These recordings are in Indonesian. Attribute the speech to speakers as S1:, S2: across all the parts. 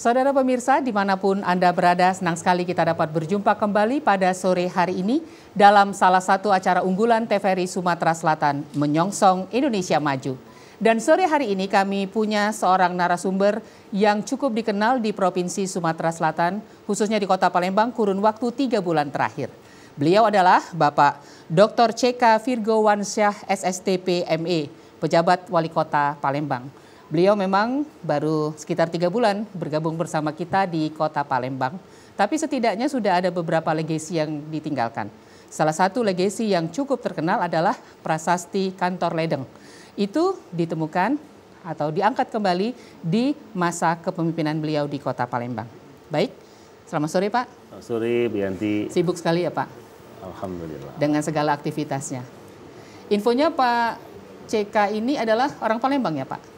S1: Saudara pemirsa, dimanapun Anda berada, senang sekali kita dapat berjumpa kembali pada sore hari ini dalam salah satu acara unggulan TVRI Sumatera Selatan, Menyongsong Indonesia Maju. Dan sore hari ini kami punya seorang narasumber yang cukup dikenal di Provinsi Sumatera Selatan, khususnya di Kota Palembang, kurun waktu 3 bulan terakhir. Beliau adalah Bapak Dr. C.K. Virgowansyah SSTP ME, pejabat Wali Kota Palembang. Beliau memang baru sekitar 3 bulan bergabung bersama kita di Kota Palembang, tapi setidaknya sudah ada beberapa legasi yang ditinggalkan. Salah satu legasi yang cukup terkenal adalah Prasasti Kantor Ledeng. Itu ditemukan atau diangkat kembali di masa kepemimpinan beliau di Kota Palembang. Baik, selamat sore Pak.
S2: Selamat sore Bu Yanti.
S1: Sibuk sekali ya Pak?
S2: Alhamdulillah.
S1: Dengan segala aktivitasnya. Infonya Pak CK ini adalah orang Palembang ya Pak?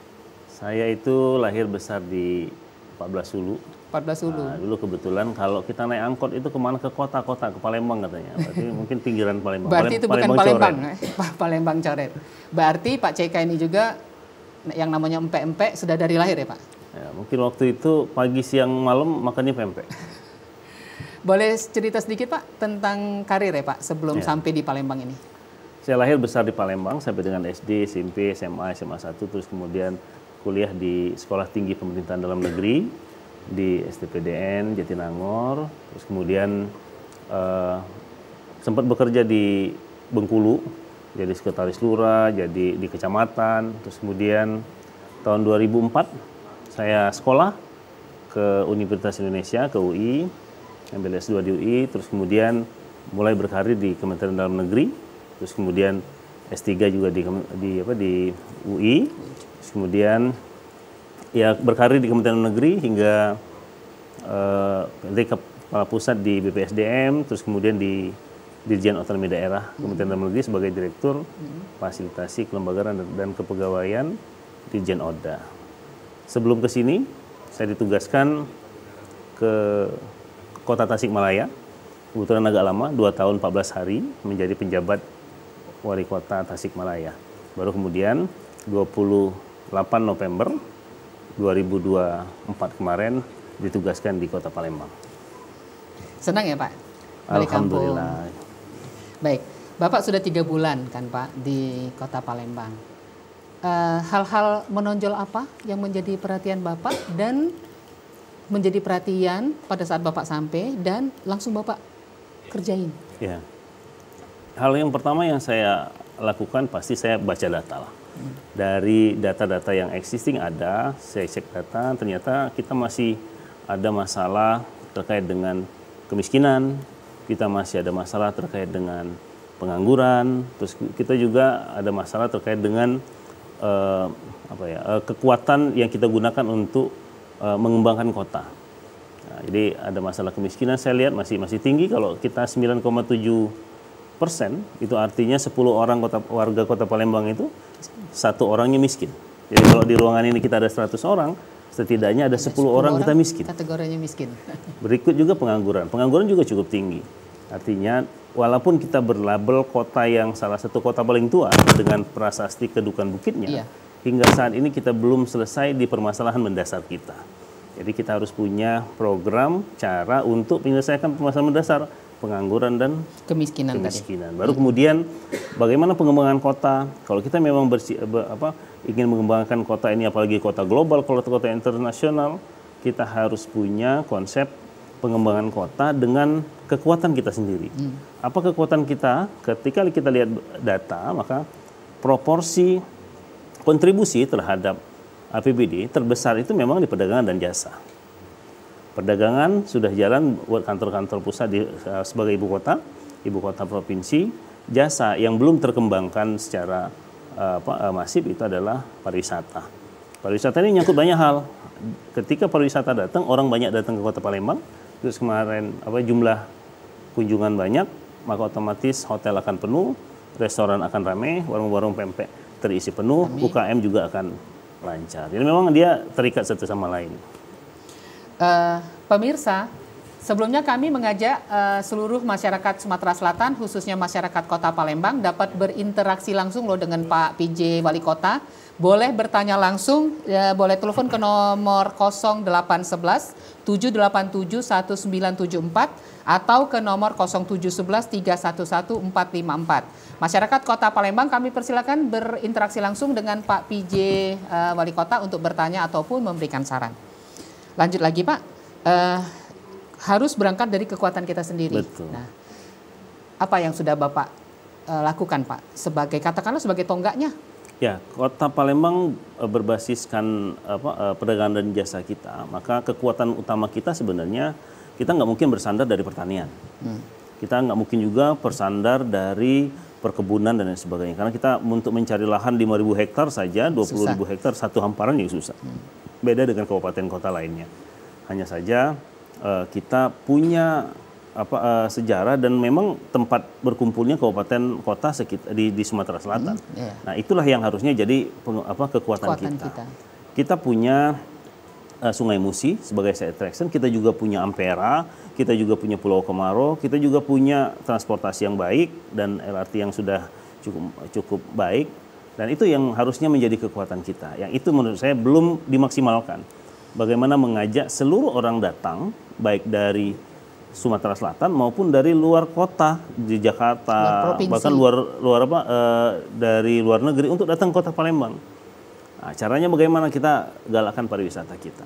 S2: Saya itu lahir besar di 14 Hulu.
S1: 14 Hulu.
S2: Nah, dulu kebetulan kalau kita naik angkot itu kemana, ke kota-kota, ke Palembang katanya. Berarti mungkin pinggiran Palembang.
S1: Berarti itu bukan Palembang, Palembang Coret. Berarti Pak CK ini juga yang namanya empek-empek sudah dari lahir ya Pak?
S2: Ya, mungkin waktu itu pagi, siang, malam makannya pempek.
S1: Boleh cerita sedikit Pak tentang karir ya Pak sebelum sampai di Palembang ini?
S2: Saya lahir besar di Palembang sampai dengan SD, SMP, SMA, SMA 1, terus kemudian kuliah di Sekolah Tinggi Pemerintahan Dalam Negeri di STPDN Jatinangor, terus kemudian sempat bekerja di Bengkulu, jadi sekretaris lurah, jadi di kecamatan, terus kemudian tahun 2004 saya sekolah ke Universitas Indonesia, ke UI, ambil S2 di UI, terus kemudian mulai berkarir di Kementerian Dalam Negeri, terus kemudian S3 juga di UI, terus kemudian ya berkarir di Kementerian Dalam Negeri hingga Kepala Pusat di BPSDM, terus kemudian di Dirjen Otonomi Daerah Kementerian Dalam Negeri sebagai Direktur Fasilitasi Kelembagaan dan Kepegawaian Dirjen Oda. Sebelum ke sini, saya ditugaskan ke Kota Tasikmalaya, kebetulan agak lama, 2 tahun 14 hari menjadi penjabat Wali Kota Tasikmalaya. Baru kemudian 28 November 2024 kemarin ditugaskan di Kota Palembang.
S1: Senang ya Pak? Balik kampung.
S2: Alhamdulillah.
S1: Baik, Bapak sudah 3 bulan kan Pak di Kota Palembang. Hal-hal menonjol apa yang menjadi perhatian Bapak dan menjadi perhatian pada saat Bapak sampai dan langsung Bapak kerjain?
S2: Ya. Hal yang pertama yang saya lakukan pasti saya baca data lah. Dari data-data yang existing ada, saya cek data, ternyata kita masih ada masalah terkait dengan kemiskinan, kita masih ada masalah terkait dengan pengangguran, terus kita juga ada masalah terkait dengan kekuatan yang kita gunakan untuk mengembangkan kota. Nah, jadi ada masalah kemiskinan saya lihat masih tinggi. Kalau kita 9,7%, itu artinya 10 orang warga Kota Palembang itu 1 orangnya miskin. Jadi kalau di ruangan ini kita ada 100 orang, setidaknya ada 10 orang kita miskin.
S1: Kategorinya miskin.
S2: Berikut juga pengangguran. Pengangguran juga cukup tinggi. Artinya walaupun kita berlabel kota yang salah satu kota paling tua dengan prasasti kedukan bukitnya, hingga saat ini kita belum selesai di permasalahan mendasar kita. Jadi kita harus punya program cara untuk menyelesaikan permasalahan mendasar, pengangguran dan kemiskinan. Baru kemudian bagaimana pengembangan kota. Kalau kita memang ingin mengembangkan kota ini, apalagi kota global, kota internasional, kita harus punya konsep pengembangan kota dengan kekuatan kita sendiri. Apa kekuatan kita? Ketika kita lihat data, maka proporsi kontribusi terhadap APBD terbesar itu memang di perdagangan dan jasa. Perdagangan sudah jalan buat kantor-kantor pusat sebagai ibu kota provinsi. Jasa yang belum terkembangkan secara masif itu adalah pariwisata. Pariwisata ini nyangkut banyak hal. Ketika pariwisata datang, orang banyak datang ke Kota Palembang. Terus kemarin jumlah kunjungan banyak, maka otomatis hotel akan penuh, restoran akan ramai, warung-warung pempek terisi penuh, UKM juga akan lancar. Jadi memang dia terikat satu sama lain.
S1: Pemirsa, Sebelumnya kami mengajak seluruh masyarakat Sumatera Selatan, khususnya masyarakat Kota Palembang, dapat berinteraksi langsung loh dengan Pak PJ Wali Kota. Boleh bertanya langsung, boleh telepon ke nomor 0811 787 1974 atau ke nomor 0711 311 454. Masyarakat Kota Palembang kami persilakan berinteraksi langsung dengan Pak PJ Wali Kota untuk bertanya ataupun memberikan saran. Lanjut lagi Pak. Harus berangkat dari kekuatan kita sendiri.
S2: Betul.
S1: Nah, apa yang sudah Bapak lakukan Pak sebagai katakanlah sebagai tonggaknya?
S2: Ya, Kota Palembang berbasiskan perdagangan dan jasa kita, maka kekuatan utama kita sebenarnya kita nggak mungkin bersandar dari pertanian. Kita nggak mungkin juga bersandar dari perkebunan dan lain sebagainya. Karena kita untuk mencari lahan 5.000 hektar saja, 20.000 hektar satu hamparan juga susah. Beda dengan kabupaten kota lainnya. Hanya saja kita punya sejarah dan memang tempat berkumpulnya kabupaten kota di Sumatera Selatan. Nah, itulah yang harusnya jadi kekuatan kita. Kita punya Sungai Musi sebagai side attraction, kita juga punya Ampera, kita juga punya Pulau Komaro, kita juga punya transportasi yang baik dan LRT yang sudah cukup baik, dan itu yang harusnya menjadi kekuatan kita. Yang itu menurut saya belum dimaksimalkan. Bagaimana mengajak seluruh orang datang, baik dari Sumatera Selatan maupun dari luar kota di Jakarta, bahkan dari luar negeri untuk datang ke Kota Palembang. Nah, caranya bagaimana kita galakkan pariwisata kita.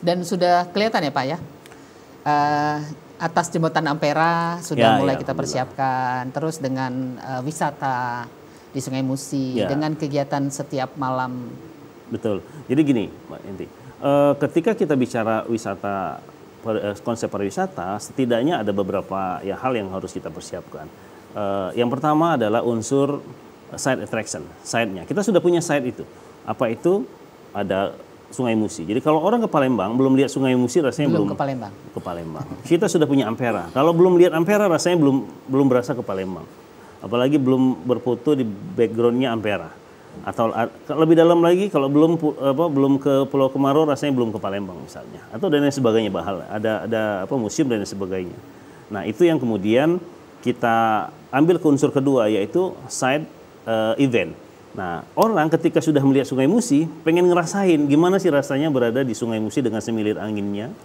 S1: Dan sudah kelihatan ya Pak ya, atas jembatan Ampera sudah mulai kita persiapkan, terus dengan wisata di Sungai Musi, dengan kegiatan setiap malam. Betul.
S2: Jadi gini Mbak Inti. Ketika kita bicara wisata, konsep pariwisata, setidaknya ada beberapa hal yang harus kita persiapkan. Yang pertama adalah unsur side attraction, side-nya. Kita sudah punya side itu. Apa itu? Ada Sungai Musi. Jadi kalau orang ke Palembang belum lihat Sungai Musi, rasanya belum ke Palembang. Kita sudah punya Ampera. Kalau belum lihat Ampera, rasanya belum berasa ke Palembang. Apalagi belum berfoto di background-nya Ampera. Atau lebih dalam lagi kalau belum ke Pulau Komaro, rasanya belum ke Palembang misalnya, atau dan lain sebagainya, ada museum dan lain sebagainya. Nah, itu yang kemudian kita ambil ke unsur kedua, yaitu side event. Nah, orang ketika sudah melihat Sungai Musi pengen ngerasain gimana sih rasanya berada di Sungai Musi dengan semilir anginnya,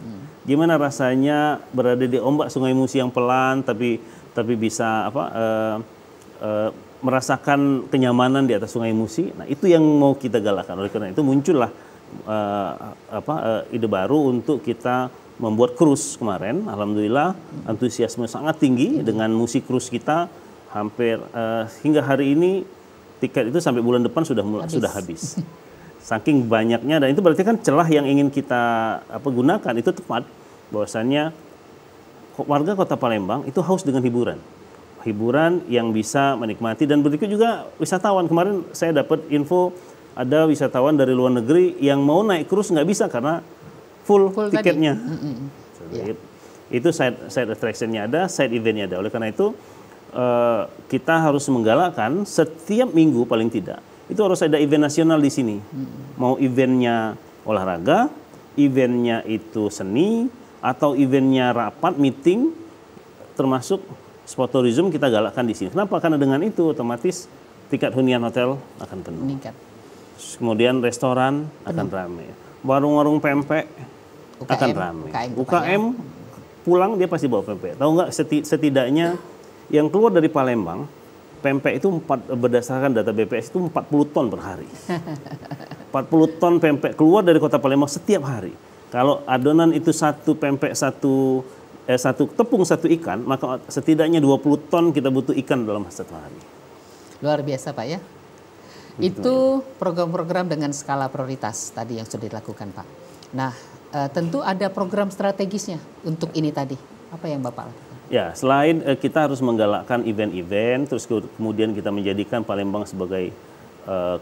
S2: gimana rasanya berada di ombak Sungai Musi yang pelan tapi bisa merasakan kenyamanan di atas Sungai Musi. Nah, itu yang mau kita galakkan. Oleh karena itu muncullah ide baru untuk kita membuat cruise kemarin. Alhamdulillah antusiasme sangat tinggi dengan Musi Cruise kita. Hampir hingga hari ini tiket itu sampai bulan depan sudah habis. Saking banyaknya, dan itu berarti kan celah yang ingin kita gunakan itu tepat, bahwasannya warga Kota Palembang itu haus dengan hiburan yang bisa menikmati, dan berikut juga wisatawan. Kemarin saya dapat info ada wisatawan dari luar negeri yang mau naik cruise nggak bisa karena full tiketnya. Itu side attraction-nya ada, side event-nya ada. Oleh karena itu kita harus menggalakkan setiap minggu paling tidak itu harus ada event nasional di sini. Mau eventnya olahraga, eventnya itu seni, atau eventnya rapat, meeting, termasuk sport tourism kita galakkan di sini. Kenapa? Karena dengan itu otomatis tiket hunian hotel akan penuh.
S1: Meningkat.
S2: Kemudian restoran akan ramai. Warung-warung pempek akan ramai. UKM pulang dia pasti bawa pempek. Tahu nggak, setidaknya yang keluar dari Palembang, pempek itu berdasarkan data BPS itu 40 ton per hari. 40 ton pempek keluar dari Kota Palembang setiap hari. Kalau adonan itu satu pempek, satu tepung, satu ikan, maka setidaknya 20 ton kita butuh ikan dalam satu hari.
S1: Luar biasa Pak ya. Itu program-program dengan skala prioritas tadi yang sudah dilakukan Pak. Nah, tentu ada program strategisnya untuk ini tadi. Apa yang Bapak lakukan?
S2: Ya, selain kita harus menggalakkan event-event, terus kemudian kita menjadikan Palembang sebagai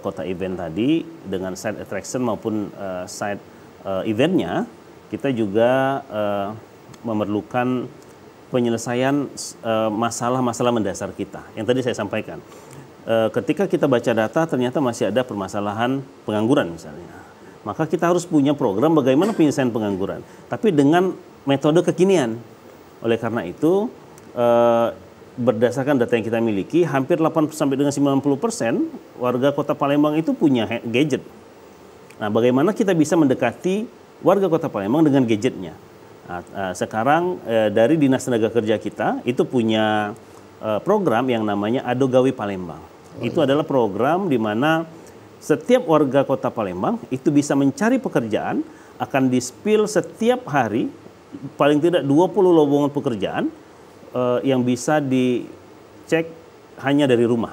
S2: kota event tadi dengan side attraction maupun side eventnya, kita juga memerlukan penyelesaian masalah-masalah mendasar kita. Yang tadi saya sampaikan. Ketika kita baca data ternyata masih ada permasalahan pengangguran misalnya. Maka kita harus punya program bagaimana penyelesaian pengangguran. Tapi dengan metode kekinian. Oleh karena itu, berdasarkan data yang kita miliki, hampir 8 sampai dengan 90% warga Kota Palembang itu punya gadget. Nah, bagaimana kita bisa mendekati warga Kota Palembang dengan gadgetnya? Nah, sekarang dari Dinas Tenaga Kerja kita itu punya program yang namanya Adogawi Palembang. Itu adalah program di mana setiap warga Kota Palembang itu bisa mencari pekerjaan, akan di-spill setiap hari paling tidak 20 lowongan pekerjaan yang bisa dicek hanya dari rumah.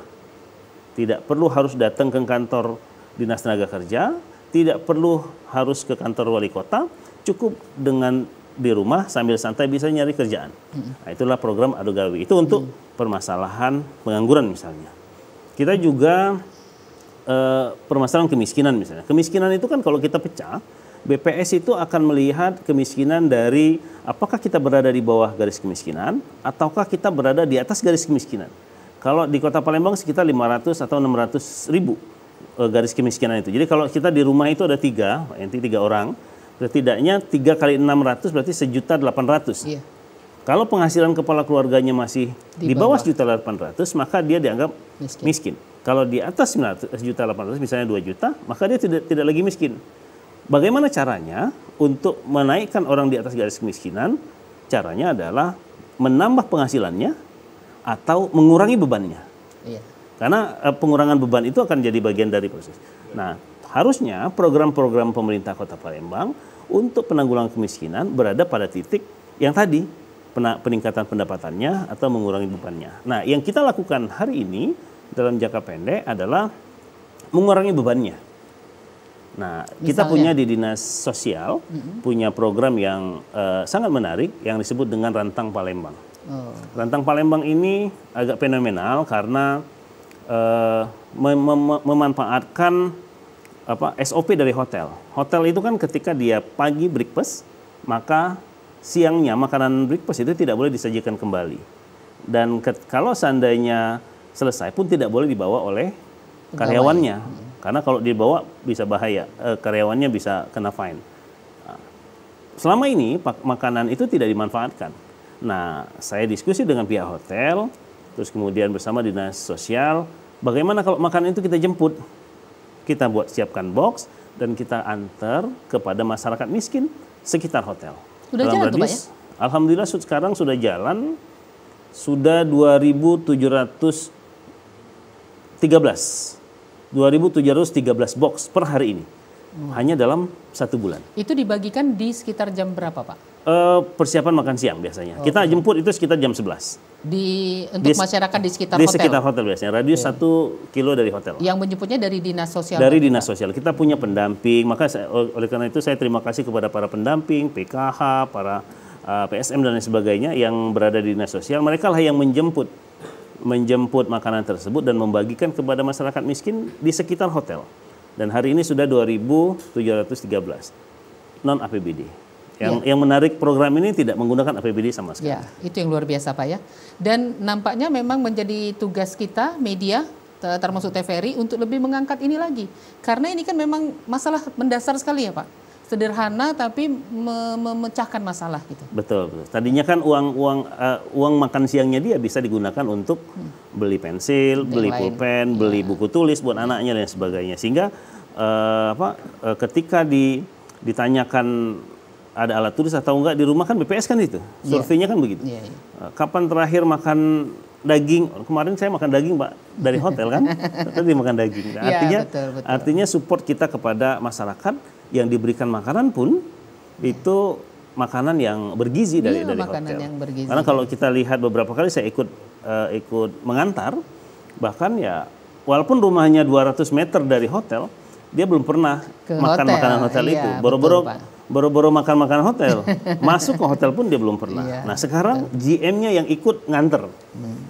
S2: Tidak perlu harus datang ke kantor Dinas Tenaga Kerja, tidak perlu harus ke kantor wali kota, cukup dengan di rumah sambil santai bisa nyari kerjaan. Nah, itulah program Adogawi. Itu untuk permasalahan pengangguran misalnya. Kita juga permasalahan kemiskinan misalnya. Kemiskinan itu kan kalau kita pecah, BPS itu akan melihat kemiskinan dari apakah kita berada di bawah garis kemiskinan ataukah kita berada di atas garis kemiskinan. Kalau di Kota Palembang sekitar 500 atau 600 ribu garis kemiskinan itu. Jadi kalau kita di rumah itu ada 3 orang, setidaknya 3 kali 600 berarti 1.800.000. Iya. Kalau penghasilan kepala keluarganya masih di bawah 1.800.000, maka dia dianggap miskin. Kalau di atas 1.800.000 misalnya 2 juta, maka dia tidak lagi miskin. Bagaimana caranya untuk menaikkan orang di atas garis kemiskinan? Caranya adalah menambah penghasilannya atau mengurangi bebannya. Iya. Karena pengurangan beban itu akan jadi bagian dari proses. Nah, harusnya program-program pemerintah Kota Palembang untuk penanggulangan kemiskinan berada pada titik yang tadi, peningkatan pendapatannya atau mengurangi bebannya. Nah, yang kita lakukan hari ini dalam jangka pendek adalah mengurangi bebannya. Nah, kita punya di Dinas Sosial, punya program yang sangat menarik yang disebut dengan Rantang Palembang. Rantang Palembang ini agak fenomenal karena memanfaatkan SOP dari hotel. Hotel itu kan ketika dia pagi breakfast, maka siangnya makanan breakfast itu tidak boleh disajikan kembali. Dan kalau seandainya selesai pun tidak boleh dibawa oleh karyawannya. Karena kalau dibawa bisa bahaya, karyawannya bisa kena fine. Selama ini makanan itu tidak dimanfaatkan. Nah, saya diskusi dengan pihak hotel, terus kemudian bersama Dinas Sosial, bagaimana kalau makanan itu kita jemput? Kita siapkan box dan kita antar kepada masyarakat miskin sekitar hotel.
S1: Sudah jalan tuh Pak ya?
S2: Alhamdulillah sekarang sudah jalan, sudah 2.713 box per hari ini. Hanya dalam 1 bulan.
S1: Itu dibagikan di sekitar jam berapa Pak?
S2: Persiapan makan siang biasanya. Kita jemput itu sekitar jam 11.
S1: Untuk masyarakat di sekitar hotel? Di sekitar
S2: hotel biasanya, radius 1 kilo dari hotel.
S1: Yang menjemputnya dari Dinas Sosial?
S2: Dari Dinas Sosial. Kita punya pendamping, maka oleh karena itu saya terima kasih kepada para pendamping, PKH, para PSM dan lain sebagainya yang berada di Dinas Sosial. Mereka lah yang menjemput makanan tersebut dan membagikan kepada masyarakat miskin di sekitar hotel. Dan hari ini sudah 2.713 non APBD. Yang menarik program ini tidak menggunakan APBD sama sekali.
S1: Ya, itu yang luar biasa Pak ya. Dan nampaknya memang menjadi tugas kita media termasuk TVRI untuk lebih mengangkat ini lagi. Karena ini kan memang masalah mendasar sekali ya Pak. Sederhana tapi memecahkan masalah gitu.
S2: Betul. Tadinya kan uang makan siangnya dia bisa digunakan untuk beli pensil, beli pulpen, beli buku tulis buat anaknya dan sebagainya. Sehingga ketika ditanyakan ada alat tulis atau enggak di rumah kan BPS kan itu. Surveinya kan begitu. Kapan terakhir makan daging? Kemarin saya makan daging Pak dari hotel kan. Tadi makan daging. Betul. Artinya support kita kepada masyarakat yang diberikan makanan pun itu makanan yang bergizi dari hotel.
S1: Yang bergizi.
S2: Karena kalau kita lihat beberapa kali saya ikut mengantar, bahkan ya walaupun rumahnya 200 meter dari hotel, dia belum pernah makan makanan hotel itu. Boro-boro makan makanan hotel, masuk ke hotel pun dia belum pernah. Nah sekarang GM-nya yang ikut nganter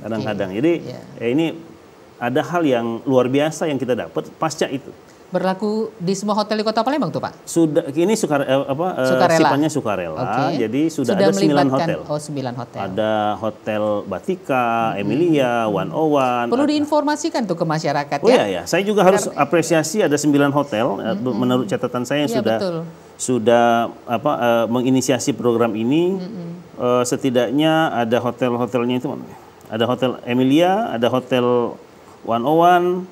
S2: kadang-kadang. Jadi ini ada hal yang luar biasa yang kita dapat pasca itu.
S1: Berlaku di semua hotel di Kota Palembang tuh Pak?
S2: Sudah, ini sifatnya sukarela. Jadi sudah ada 9 hotel.
S1: 9 hotel.
S2: Ada Hotel Batika, Emilia, 101.
S1: Perlu diinformasikan tuh ke masyarakat
S2: ya? Iya. Saya juga harus apresiasi ada 9 hotel menurut catatan saya yang sudah menginisiasi program ini. Setidaknya ada hotel-hotelnya itu, ada Hotel Emilia, ada Hotel 101.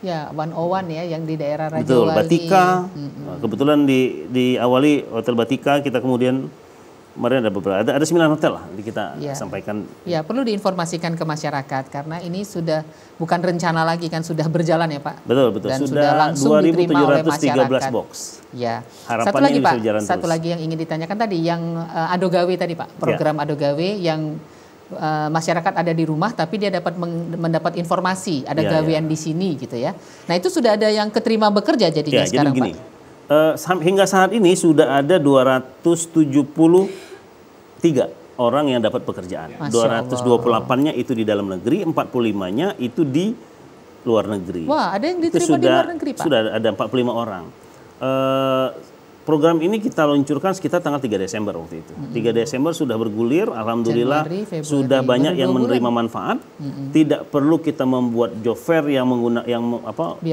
S1: Ya, 101 ya, yang di daerah Raja
S2: Betul,
S1: Wali.
S2: Batika. Kebetulan diawali Hotel Batika, kita kemudian kemarin ada beberapa, ada 9 hotel lah kita sampaikan. Ya, perlu diinformasikan ke masyarakat karena ini sudah bukan rencana lagi kan, sudah berjalan ya Pak. Betul. Dan sudah langsung diterima oleh masyarakat. box. Ya. Satu lagi Pak, satu lagi yang ingin ditanyakan tadi, yang Ado Gawe tadi Pak, program Ado Gawe yang masyarakat ada di rumah tapi dia dapat mendapat informasi ada gawean di sini gitu ya. Nah itu sudah ada yang keterima bekerja jadinya sekarang jadi gini, Pak. Hingga saat ini sudah ada 273 orang yang dapat pekerjaan. 228-nya itu di dalam negeri, 45-nya itu di luar negeri. Wah, ada yang diterima di luar negeri, Pak? Sudah ada 45 orang. Program ini kita luncurkan sekitar tanggal 3 Desember waktu itu. 3 Desember sudah bergulir, alhamdulillah Januari, sudah banyak yang menerima manfaat. Tidak perlu kita membuat job fair yang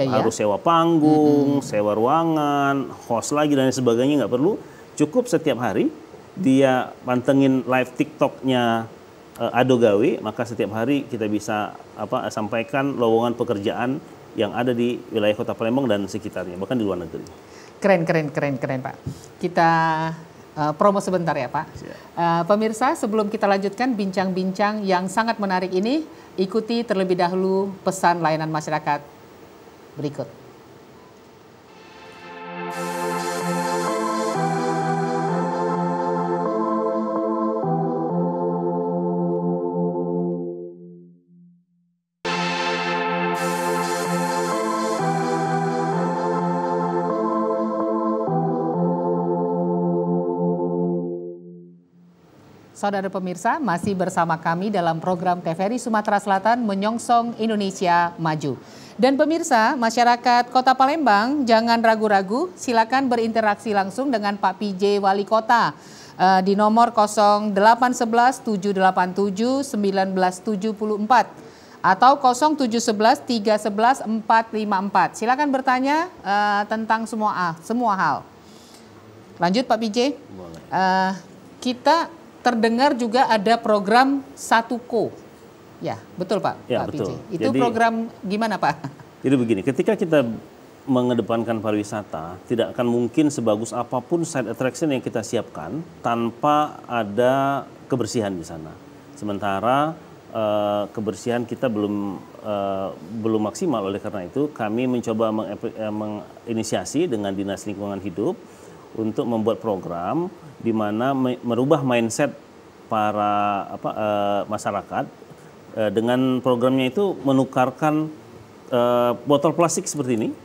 S2: harus sewa panggung, sewa ruangan, host lagi dan sebagainya, nggak perlu. Cukup setiap hari dia pantengin live TikToknya Ado Gawe, maka setiap hari kita bisa sampaikan lowongan pekerjaan yang ada di wilayah Kota Palembang dan sekitarnya, bahkan di luar negeri. Keren Pak. Kita promo sebentar ya Pak. Pemirsa, sebelum kita lanjutkan bincang-bincang yang sangat menarik ini, ikuti terlebih dahulu pesan layanan masyarakat berikut. Saudara pemirsa, masih bersama kami dalam program TVRI Sumatera Selatan Menyongsong Indonesia Maju. Dan pemirsa, masyarakat Kota Palembang jangan ragu-ragu, silakan berinteraksi langsung dengan Pak PJ Wali Kota di nomor 0811 787 1974 atau 0711 311 454. Silakan bertanya tentang semua hal. Lanjut Pak PJ. Kita terdengar juga ada program Satuko. Ya, betul Pak. Ya, Pak betul. PJ. Itu jadi, program gimana Pak? Jadi begini, ketika kita mengedepankan pariwisata, tidak akan mungkin sebagus apapun side attraction yang kita siapkan tanpa ada kebersihan di sana. Sementara kebersihan kita belum maksimal, oleh karena itu kami mencoba menginisiasi dengan Dinas Lingkungan Hidup untuk membuat program di mana merubah mindset para masyarakat dengan programnya itu menukarkan botol plastik seperti ini.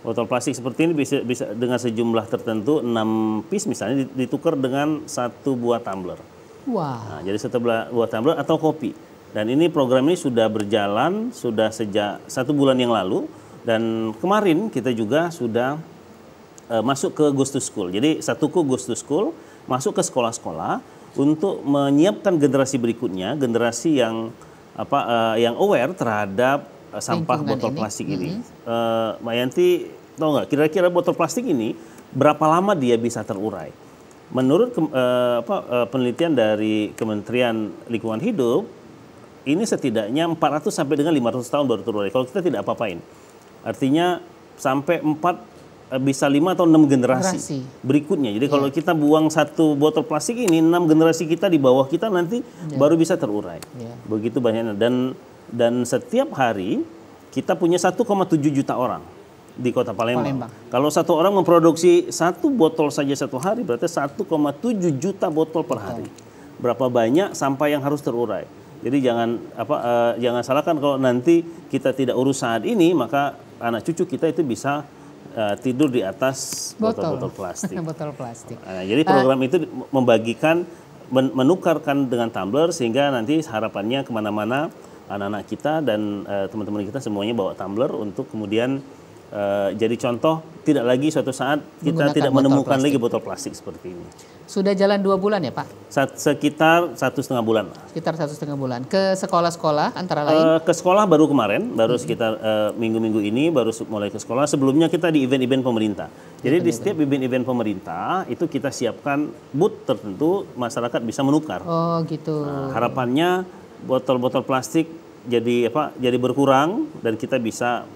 S2: Botol plastik seperti ini bisa dengan sejumlah tertentu 6 piece misalnya ditukar dengan 1 buah tumbler. Wow. Nah, jadi 1 buah tumbler atau kopi. Dan ini program ini sudah berjalan sudah sejak 1 bulan yang lalu dan kemarin kita juga sudah masuk ke Goes to School. Jadi Satuko Goes to School masuk ke sekolah-sekolah untuk menyiapkan generasi berikutnya, generasi yang yang aware terhadap sampah botol plastik ini. Mbak Yanti, tahu nggak kira-kira botol plastik ini berapa lama dia bisa terurai? Menurut penelitian dari Kementerian Lingkungan Hidup, ini setidaknya 400 sampai dengan 500 tahun baru terurai. Kalau kita tidak apa-apain, artinya sampai 5 atau 6 generasi berikutnya. Jadi kalau kita buang 1 botol plastik ini, 6 generasi kita di bawah kita nanti baru bisa terurai. Begitu banyaknya. Dan setiap hari kita punya 1,7 juta orang di Kota Palembang. Kalau 1 orang memproduksi 1 botol saja 1 hari, berarti 1,7 juta botol per hari. Berapa banyak sampah yang harus terurai. Jadi jangan salahkan kalau nanti kita tidak urus saat ini, maka anak cucu kita itu bisa tidur di atas botol-botol plastik. Botol plastik. Nah, jadi program itu membagikan, menukarkan dengan tumbler sehingga nanti harapannya kemana-mana anak-anak kita dan teman-teman kita semuanya bawa tumbler untuk kemudian jadi contoh, tidak lagi suatu saat kita tidak menemukan lagi botol plastik seperti ini.
S1: Sudah jalan 2 bulan ya Pak?
S2: Sekitar 1,5 bulan.
S1: Sekitar 1,5 bulan. Ke sekolah-sekolah antara lain?
S2: Ke sekolah baru kemarin, baru sekitar minggu-minggu ini baru mulai ke sekolah. Sebelumnya kita di event-event pemerintah. Jadi di setiap event-event pemerintah itu kita siapkan booth tertentu, masyarakat bisa menukar.
S1: Oh gitu.
S2: Harapannya botol-botol plastik jadi berkurang dan kita bisa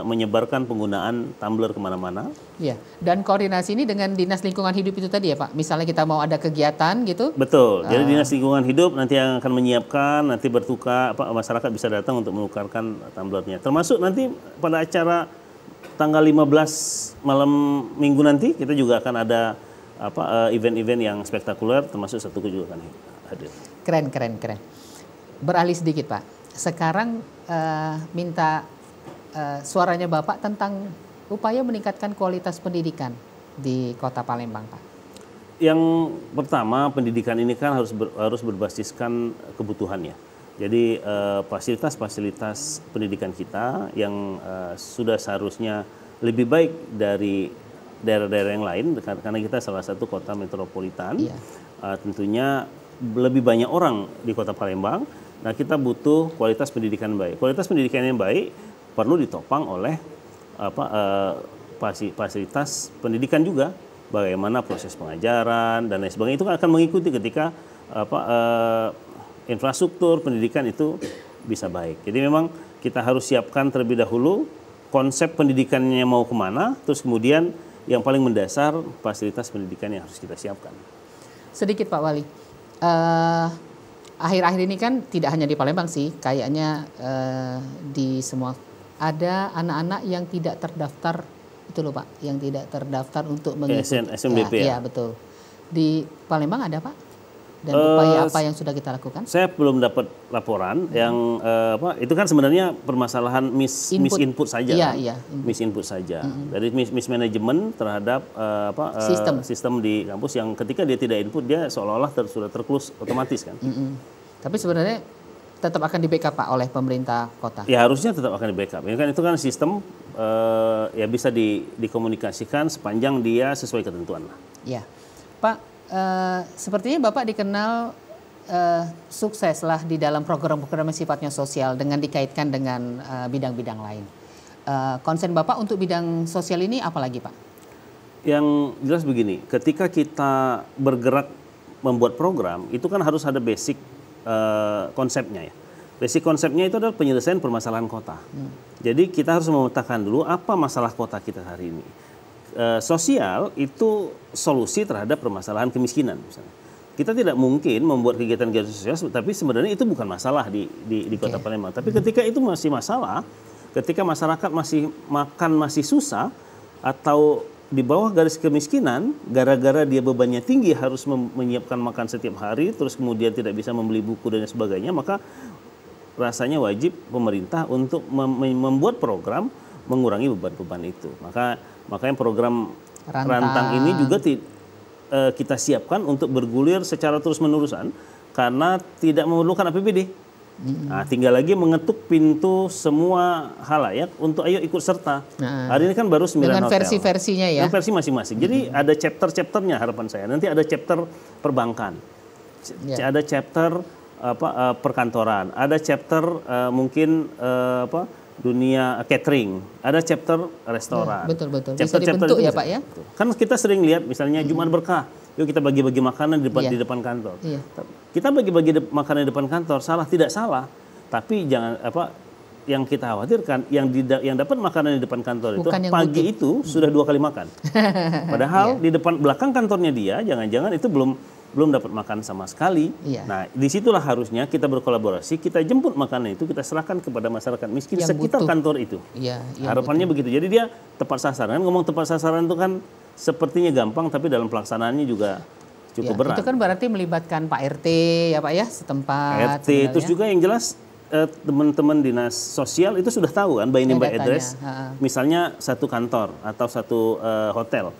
S2: menyebarkan penggunaan tumbler kemana-mana.
S1: Iya. Dan koordinasi ini dengan Dinas Lingkungan Hidup itu tadi ya Pak? Misalnya kita mau ada kegiatan gitu?
S2: Betul. Jadi Dinas Lingkungan Hidup nanti yang akan menyiapkan, nanti bertukar, masyarakat bisa datang untuk menukarkan tumblernya. Termasuk nanti pada acara tanggal 15 malam minggu nanti kita juga akan ada event-event yang spektakuler, termasuk satu juga akan hadir.
S1: Keren. Beralih sedikit Pak. Sekarang minta suaranya Bapak tentang upaya meningkatkan kualitas pendidikan di Kota Palembang, Pak.
S2: Yang pertama, pendidikan ini kan harus berbasiskan kebutuhannya. Jadi fasilitas-fasilitas pendidikan kita yang sudah seharusnya lebih baik dari daerah-daerah yang lain, karena kita salah satu kota metropolitan. Iya. Tentunya lebih banyak orang di Kota Palembang. Nah, kita butuh kualitas pendidikan baik. Kualitas pendidikan yang baik perlu ditopang oleh fasilitas pendidikan juga, bagaimana proses pengajaran dan lain sebagainya, itu akan mengikuti ketika infrastruktur pendidikan itu bisa baik. Jadi memang kita harus siapkan terlebih dahulu konsep pendidikannya mau kemana, terus kemudian yang paling mendasar fasilitas pendidikan yang harus kita siapkan.
S1: Sedikit Pak Wali, akhir-akhir ini kan tidak hanya di Palembang sih, kayaknya di semua ada anak-anak yang tidak terdaftar, itu loh Pak, yang tidak terdaftar untuk mengikuti
S2: SNBP ya?
S1: Iya betul. Di Palembang ada Pak? Dan upaya apa yang sudah kita lakukan?
S2: Saya belum dapat laporan yang itu kan sebenarnya permasalahan misinput saja.
S1: Iya,
S2: misinput saja. Dari mismanagement terhadap sistem di kampus yang ketika dia tidak input dia seolah-olah sudah terclose otomatis kan.
S1: Tapi sebenarnya tetap akan di-backup Pak oleh pemerintah kota? Ya
S2: harusnya tetap akan di-backup. Ini kan itu kan sistem ya bisa dikomunikasikan sepanjang dia sesuai ketentuan lah.
S1: Ya, Pak, sepertinya Bapak dikenal sukses lah di dalam program-program yang sifatnya sosial dengan dikaitkan dengan bidang-bidang lain. Konsen Bapak untuk bidang sosial ini apa lagi Pak?
S2: Yang jelas begini, ketika kita bergerak membuat program, itu kan harus ada basic konsepnya ya. Basic konsepnya itu adalah penyelesaian permasalahan kota. Jadi kita harus memetakan dulu apa masalah kota kita hari ini. Sosial itu solusi terhadap permasalahan kemiskinan misalnya. Kita tidak mungkin membuat kegiatan sosial, tapi sebenarnya itu bukan masalah di Kota Palembang. Tapi ketika itu masih masalah, ketika masyarakat masih susah atau di bawah garis kemiskinan, gara-gara dia bebannya tinggi harus menyiapkan makan setiap hari, terus kemudian tidak bisa membeli buku dan sebagainya, maka rasanya wajib pemerintah untuk membuat program mengurangi beban-beban itu. Makanya program Rantang ini juga kita siapkan untuk bergulir secara terus-menerusan karena tidak memerlukan APBD. Nah, tinggal lagi mengetuk pintu semua halayak untuk ayo ikut serta. Hari ini kan baru 9
S1: dengan
S2: hotel.
S1: Versi-versinya ya.
S2: Dengan versi masing-masing. Jadi ada chapter-chapternya harapan saya. Nanti ada chapter perbankan. Ada chapter perkantoran, ada chapter mungkin dunia catering, ada chapter restoran.
S1: Betul. Bisa dibentuk ya Pak ya.
S2: Kan kita sering lihat misalnya Jumat Berkah, yuk kita bagi-bagi makanan di depan kantor. Kita bagi-bagi makanan di depan kantor tidak salah, tapi jangan yang kita khawatirkan yang dapat makanan di depan kantor itu pagi itu sudah 2 kali makan. Padahal di belakang kantornya dia jangan-jangan itu belum dapat makan sama sekali. Nah, disitulah harusnya kita berkolaborasi, kita jemput makanan itu, kita serahkan kepada masyarakat miskin yang sekitar kantor itu. Harapannya begitu. Jadi dia tepat sasaran. Ngomong tepat sasaran itu kan sepertinya gampang, tapi dalam pelaksanaannya juga cukup berat.
S1: Itu kan berarti melibatkan Pak RT ya Pak ya setempat.
S2: RT terus juga yang jelas teman-teman dinas sosial itu sudah tahu kan by name by address. Misalnya satu kantor atau satu hotel.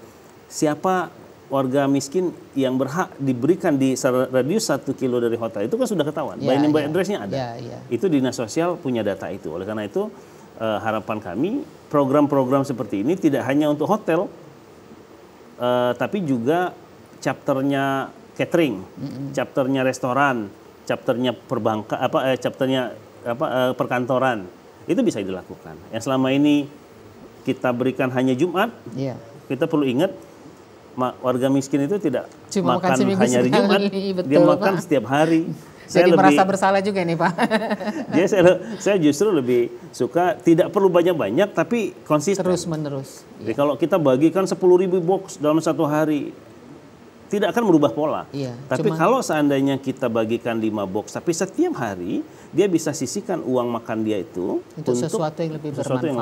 S2: Siapa warga miskin yang berhak diberikan di radius 1 kilo dari hotel itu kan sudah ketahuan. By name by address-nya ada. Itu dinas sosial punya data itu. Oleh karena itu harapan kami program-program seperti ini tidak hanya untuk hotel, tapi juga chapternya catering, chapternya restoran, chapternya perbankan, chapternya perkantoran, itu bisa dilakukan. Yang selama ini kita berikan hanya Jumat, kita perlu ingat warga miskin itu tidak
S1: cuma
S2: makan hanya hari Jumat, dia makan setiap hari.
S1: Jadi merasa bersalah juga nih Pak.
S2: Jadi saya justru lebih suka tidak perlu banyak-banyak tapi konsisten.
S1: Terus menerus.
S2: Jadi kalau kita bagikan 10.000 box dalam satu hari, tidak akan merubah pola. Tapi kalau seandainya kita bagikan 5 box, tapi setiap hari dia bisa sisihkan uang makan dia itu untuk
S1: sesuatu yang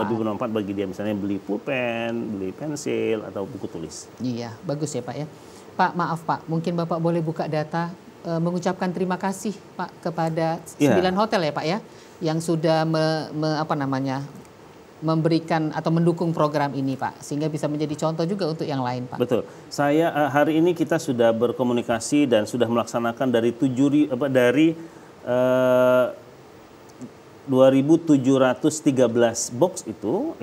S1: lebih
S2: bermanfaat bagi dia. Misalnya beli pulpen, beli pensil, atau buku tulis.
S1: Iya, bagus ya Pak ya. Pak, maaf Pak, mungkin Bapak boleh buka data mengucapkan terima kasih Pak kepada 9 hotel ya Pak ya, yang sudah memberikan atau mendukung program ini Pak, sehingga bisa menjadi contoh juga untuk yang lain Pak.
S2: Betul. Saya hari ini kita sudah berkomunikasi dan sudah melaksanakan dari 2.713 box itu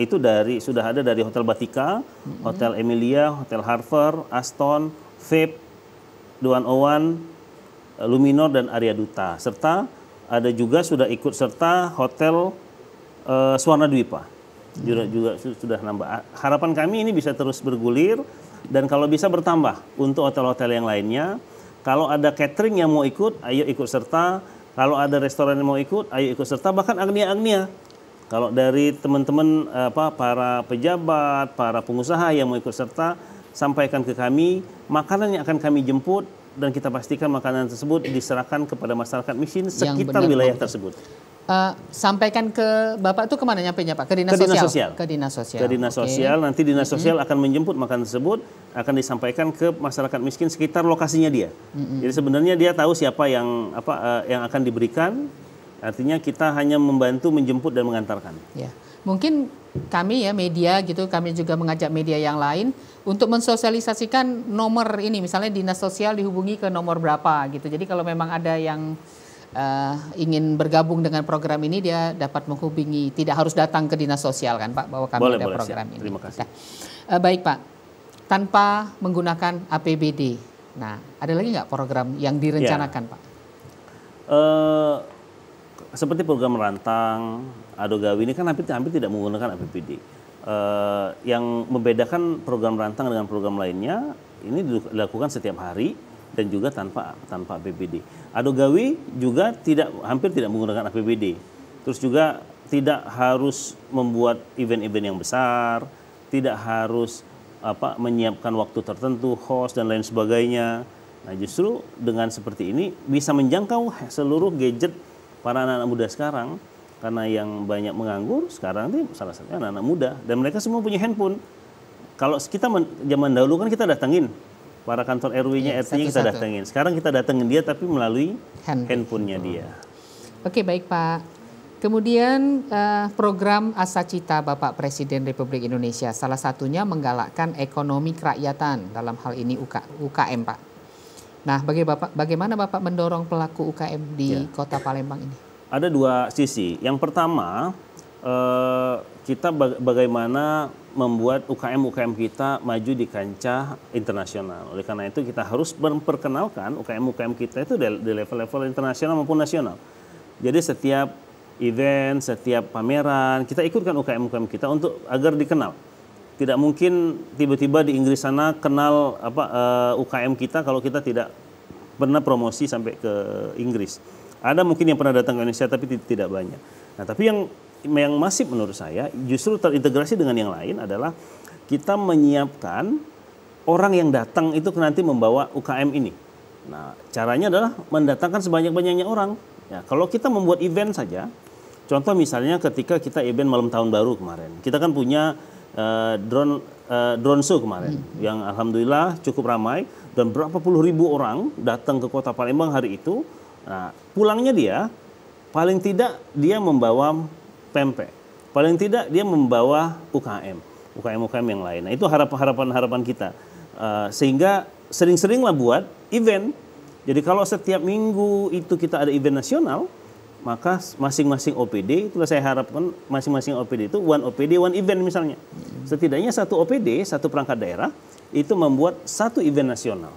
S2: sudah ada dari Hotel Batika, Hotel Emilia, Hotel Harvard, Aston, Vape, Duan Owan, Luminor dan Arya Duta, serta ada juga sudah ikut serta Hotel Swarna Dwipa. Juga sudah nambah. Harapan kami ini bisa terus bergulir dan kalau bisa bertambah untuk hotel-hotel yang lainnya. Kalau ada catering yang mau ikut, ayo ikut serta. Kalau ada restoran yang mau ikut, ayo ikut serta. Bahkan agnia-agnia. Kalau dari teman-teman para pejabat, para pengusaha yang mau ikut serta, sampaikan ke kami makanan yang akan kami jemput dan kita pastikan makanan tersebut diserahkan kepada masyarakat miskin sekitar wilayah tersebut.
S1: Sampaikan ke Bapak itu kemana nyampainya Pak? Ke Dinas Sosial? Ke Dinas Sosial.
S2: Ke Dinas Sosial, nanti Dinas Sosial akan menjemput makanan tersebut, akan disampaikan ke masyarakat miskin sekitar lokasinya dia. Jadi sebenarnya dia tahu siapa yang akan diberikan, artinya kita hanya membantu menjemput dan mengantarkan. Ya.
S1: Mungkin kami ya media gitu, kami juga mengajak media yang lain untuk mensosialisasikan nomor ini, misalnya Dinas Sosial dihubungi ke nomor berapa gitu. Jadi kalau memang ada yang ingin bergabung dengan program ini, dia dapat menghubungi, tidak harus datang ke Dinas Sosial kan Pak, bahwa kami ada program ini.
S2: Terima kasih.
S1: Baik Pak, tanpa menggunakan APBD, nah ada lagi nggak program yang direncanakan Pak?
S2: Seperti program Rantang, Adogawi ini kan hampir tidak menggunakan APBD. Yang membedakan program Rantang dengan program lainnya, ini dilakukan setiap hari dan juga tanpa APBD. Adogawi juga hampir tidak menggunakan APBD. Terus juga tidak harus membuat event-event yang besar, tidak harus menyiapkan waktu tertentu, host dan lain sebagainya. Nah, justru dengan seperti ini bisa menjangkau seluruh gadget para anak-anak muda sekarang. Karena yang banyak menganggur sekarang ini salah satunya anak-anak muda dan mereka semua punya handphone. Kalau kita zaman dahulu kan kita datangin para kantor RW-nya, RT-nya kita datangin. Sekarang kita datangin dia tapi melalui handphonenya dia.
S1: Oke, baik Pak. Kemudian program Asa Cita Bapak Presiden Republik Indonesia salah satunya menggalakkan ekonomi kerakyatan, dalam hal ini UKM Pak. Nah, bagaimana Bapak mendorong pelaku UKM di Kota Palembang ini?
S2: Ada dua sisi. Yang pertama, kita bagaimana membuat UKM kita maju di kancah internasional. Oleh karena itu kita harus memperkenalkan UKM kita itu di level-level internasional maupun nasional. Jadi setiap event, setiap pameran, kita ikutkan UKM kita agar dikenal. Tidak mungkin tiba-tiba di Inggris sana kenal UKM kita kalau kita tidak pernah promosi sampai ke Inggris. Ada mungkin yang pernah datang ke Indonesia tapi tidak banyak. Nah, tapi yang masif menurut saya justru terintegrasi dengan yang lain adalah kita menyiapkan orang yang datang itu nanti membawa UKM ini. Nah, caranya adalah mendatangkan sebanyak-banyaknya orang. Ya, kalau kita membuat event saja, contoh misalnya ketika kita event malam tahun baru kemarin, kita kan punya drone show kemarin yang alhamdulillah cukup ramai dan berapa puluh ribu orang datang ke Kota Palembang hari itu. Nah, pulangnya dia paling tidak dia membawa pempek, paling tidak dia membawa UKM yang lain. Nah, itu harapan kita. Sehingga sering-seringlah buat event. Jadi kalau setiap minggu itu kita ada event nasional, maka masing-masing OPD, itulah saya harapkan masing-masing OPD itu one OPD, one event misalnya. Setidaknya satu OPD, satu perangkat daerah, itu membuat satu event nasional.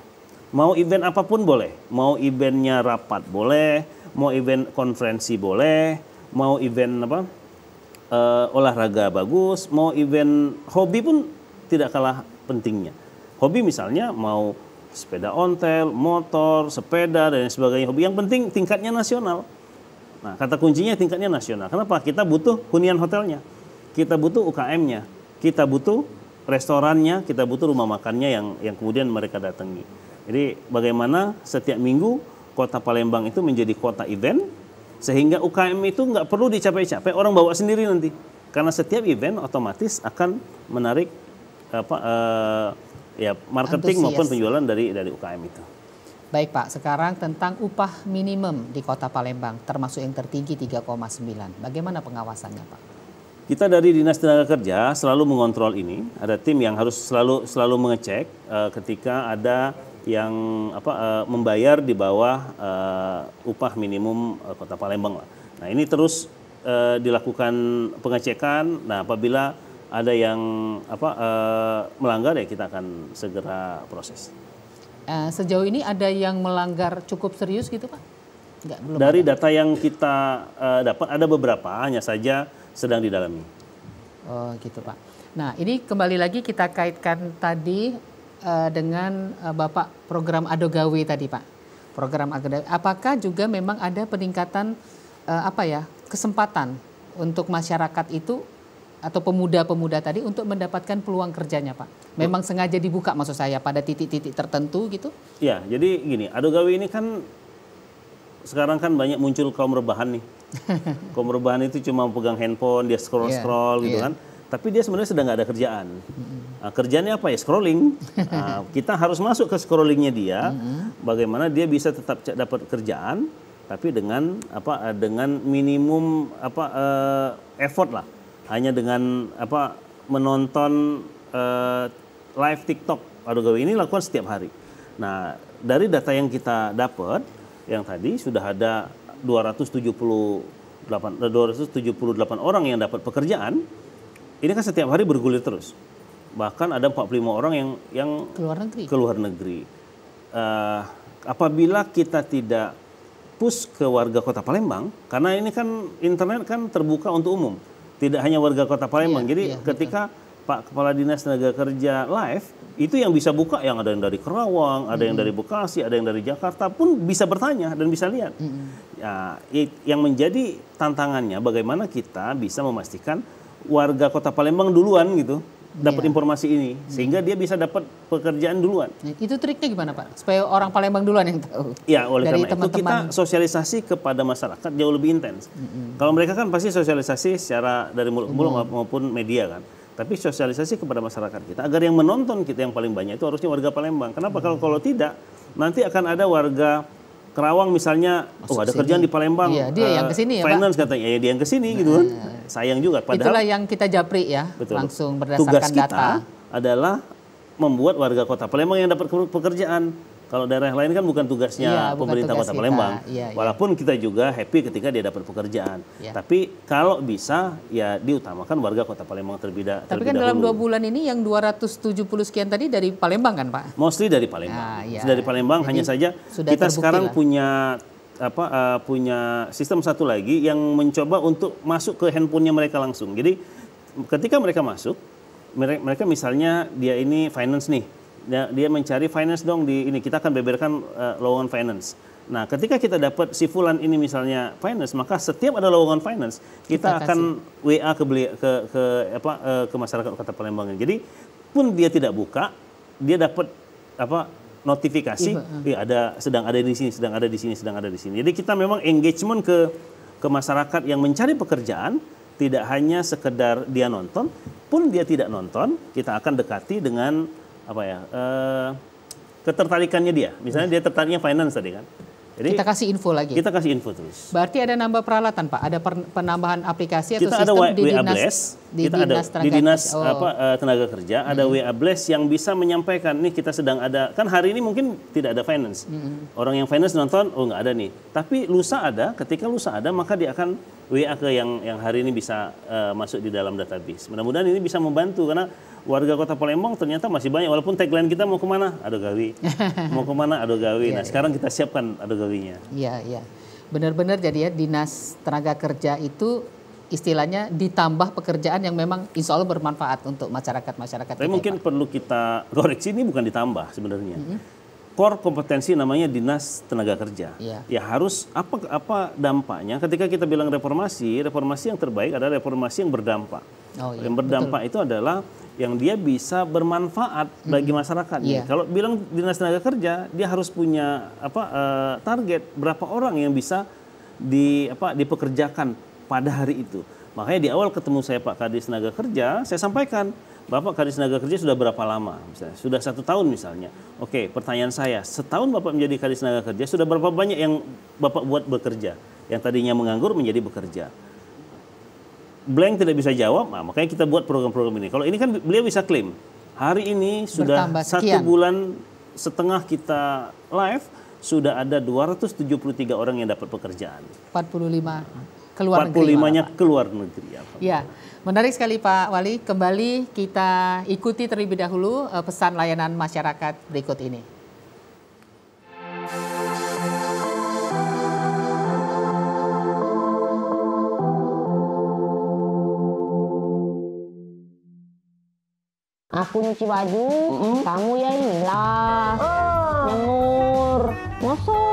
S2: Mau event apapun boleh, mau eventnya rapat boleh, mau event konferensi boleh, mau event olahraga bagus, mau event hobi pun tidak kalah pentingnya. Hobi misalnya mau sepeda ontel, motor, sepeda dan sebagainya. Hobi yang penting tingkatnya nasional. Nah, kata kuncinya tingkatnya nasional. Kenapa? Kita butuh hunian hotelnya, kita butuh UKM-nya, kita butuh restorannya, kita butuh rumah makannya yang kemudian mereka datangi. Jadi bagaimana setiap minggu Kota Palembang itu menjadi kota event, sehingga UKM itu nggak perlu dicapai-capai, orang bawa sendiri nanti. Karena setiap event otomatis akan menarik marketing maupun penjualan dari UKM itu.
S1: Baik Pak, sekarang tentang upah minimum di Kota Palembang, termasuk yang tertinggi 3,9. Bagaimana pengawasannya Pak?
S2: Kita dari Dinas Tenaga Kerja selalu mengontrol ini. Ada tim yang harus selalu mengecek ketika ada yang membayar di bawah upah minimum Kota Palembang lah. Nah, ini terus dilakukan pengecekan. Nah, apabila ada yang melanggar ya kita akan segera proses.
S1: Sejauh ini ada yang melanggar cukup serius gitu Pak? Belum
S2: dari
S1: ada.
S2: Data yang kita dapat ada beberapa, hanya saja sedang didalami.
S1: Oh gitu Pak. Nah ini kembali lagi kita kaitkan tadi dengan Bapak program Adogawe tadi Pak. Program Adogawe. Apakah juga memang ada peningkatan kesempatan untuk masyarakat itu atau pemuda-pemuda tadi untuk mendapatkan peluang kerjanya Pak? Memang sengaja dibuka maksud saya pada titik-titik tertentu gitu?
S2: Ya, jadi gini, Adogawe ini kan sekarang kan banyak muncul kaum rebahan nih. Kaum rebahan itu cuma pegang handphone, dia scroll-scroll gitu kan. Tapi dia sebenarnya sedang nggak ada kerjaan. Nah, kerjaannya apa ya? Scrolling. Nah, kita harus masuk ke scrollingnya dia. Bagaimana dia bisa tetap dapat kerjaan, tapi dengan minimum effort lah. Hanya dengan menonton live TikTok. Adogawe ini lakukan setiap hari. Nah, dari data yang kita dapat, yang tadi sudah ada 278 orang yang dapat pekerjaan. Ini kan setiap hari bergulir terus. Bahkan ada 45 orang yang keluar negeri. Apabila kita tidak push ke warga Kota Palembang, karena ini kan internet kan terbuka untuk umum. Tidak hanya warga Kota Palembang. Jadi ketika Pak Kepala Dinas Tenaga Kerja live, itu yang bisa buka yang ada yang dari Kerawang, ada yang dari Bekasi, ada yang dari Jakarta pun bisa bertanya dan bisa lihat. Ya, yang menjadi tantangannya bagaimana kita bisa memastikan warga Kota Palembang duluan gitu dapat informasi ini sehingga dia bisa dapat pekerjaan duluan.
S1: Itu triknya gimana Pak? Supaya orang Palembang duluan yang tahu.
S2: Ya, oleh karena itu kita sosialisasi kepada masyarakat jauh lebih intens. Kalau mereka kan pasti sosialisasi secara dari mulut ke mulut maupun media kan. Tapi sosialisasi kepada masyarakat kita agar yang menonton kita yang paling banyak itu harusnya warga Palembang. Kenapa? Kalau tidak nanti akan ada warga Kerawang misalnya, ada kerjaan di Palembang.
S1: Iya, dia yang kesini ya
S2: finance
S1: Pak?
S2: Katanya, ya dia yang kesini gitu kan. Sayang juga. Padahal
S1: itulah yang kita japri ya, betul. Langsung berdasarkan
S2: tugas kita
S1: data.
S2: Adalah membuat warga Kota Palembang yang dapat pekerjaan. Kalau daerah lain kan bukan tugasnya pemerintah Kota Palembang. Walaupun kita juga happy ketika dia dapat pekerjaan. Tapi kalau bisa ya diutamakan warga Kota Palembang terlebih dahulu.
S1: Tapi kan dalam 2 bulan ini yang 270 sekian tadi dari Palembang kan Pak?
S2: Mostly dari Palembang. Dari Palembang. Jadi, hanya saja kita sekarang punya sistem satu lagi yang mencoba untuk masuk ke handphonenya mereka langsung. Jadi ketika mereka masuk, mereka misalnya dia ini finance nih. Dia mencari finance dong di ini, kita akan beberkan lowongan finance. Nah, ketika kita dapat si fulan ini misalnya finance, maka setiap ada lowongan finance kita akan WA ke masyarakat Kota Palembang. Jadi pun dia tidak buka, dia dapat notifikasi sedang ada di sini, sedang ada di sini, sedang ada di sini. Jadi kita memang engagement ke masyarakat yang mencari pekerjaan, tidak hanya sekedar dia nonton, pun dia tidak nonton, kita akan dekati dengan ketertarikannya dia. Misalnya dia tertariknya finance tadi kan. Jadi
S1: kita kasih info lagi.
S2: Kita kasih info terus.
S1: Berarti ada nambah peralatan, Pak? Ada penambahan aplikasi atau
S2: kita
S1: sistem
S2: ada
S1: di
S2: WA
S1: dinas,
S2: Blast,
S1: di
S2: kita
S1: dinas
S2: ada di dinas tenaga kerja, ada WA Blast yang bisa menyampaikan nih kita sedang ada, kan hari ini mungkin tidak ada finance. Orang yang finance nonton, oh nggak ada nih. Tapi lusa ada, ketika lusa ada maka dia akan WA ke yang hari ini bisa masuk di dalam database. Mudah-mudahan ini bisa membantu karena warga Kota Palembang ternyata masih banyak, walaupun tagline kita mau kemana, ado gawi, mau kemana, ado gawi. Nah sekarang kita siapkan ado gawinya.
S1: Iya, iya. Benar-benar jadi ya dinas tenaga kerja itu istilahnya ditambah pekerjaan yang memang insya Allah bermanfaat untuk masyarakat-masyarakat.
S2: Tapi mungkin perlu kita koreksi, ini bukan ditambah sebenarnya. Core kompetensi namanya dinas tenaga kerja. Ya harus apa dampaknya ketika kita bilang reformasi yang terbaik adalah reformasi yang berdampak. Yang berdampak itu adalah yang dia bisa bermanfaat bagi masyarakat. Kalau bilang dinas tenaga kerja, dia harus punya target berapa orang yang bisa dipekerjakan pada hari itu. Makanya di awal ketemu saya Pak Kadis Tenaga Kerja, saya sampaikan, Bapak Kadis Tenaga Kerja sudah berapa lama? Misalnya, sudah 1 tahun misalnya. Oke, pertanyaan saya, setahun Bapak menjadi Kadis Tenaga Kerja, sudah berapa banyak yang Bapak buat bekerja? Yang tadinya menganggur menjadi bekerja. Blank tidak bisa jawab, nah, makanya kita buat program-program ini. Kalau ini kan beliau bisa klaim, hari ini sudah 1 bulan setengah kita live, sudah ada 273 orang yang dapat pekerjaan.
S1: 45 keluar
S2: 45-nya keluar negeri.
S1: Ya, menarik sekali Pak Wali. Kembali kita ikuti terlebih dahulu pesan layanan masyarakat berikut ini.
S3: Aku nyuci baju, kamu ya inilah nyemur. Masa?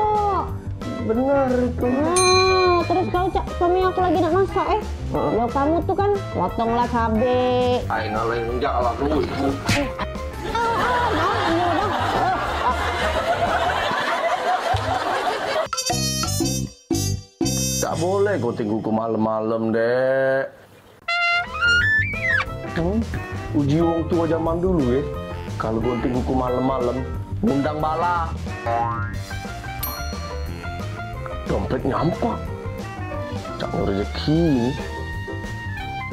S3: Bener itu. Nah, terus kalau suami aku lagi nak masak ya kamu tuh kan potonglah cabe.
S4: Aina lain enggak lah dulu. Tak boleh kau tunggu malam-malam, Dek. Uji wong tua zaman dulu ya. Kalau gunting kuku malam-malam, ngundang bala. Dompet nyampak. Cak rezeki.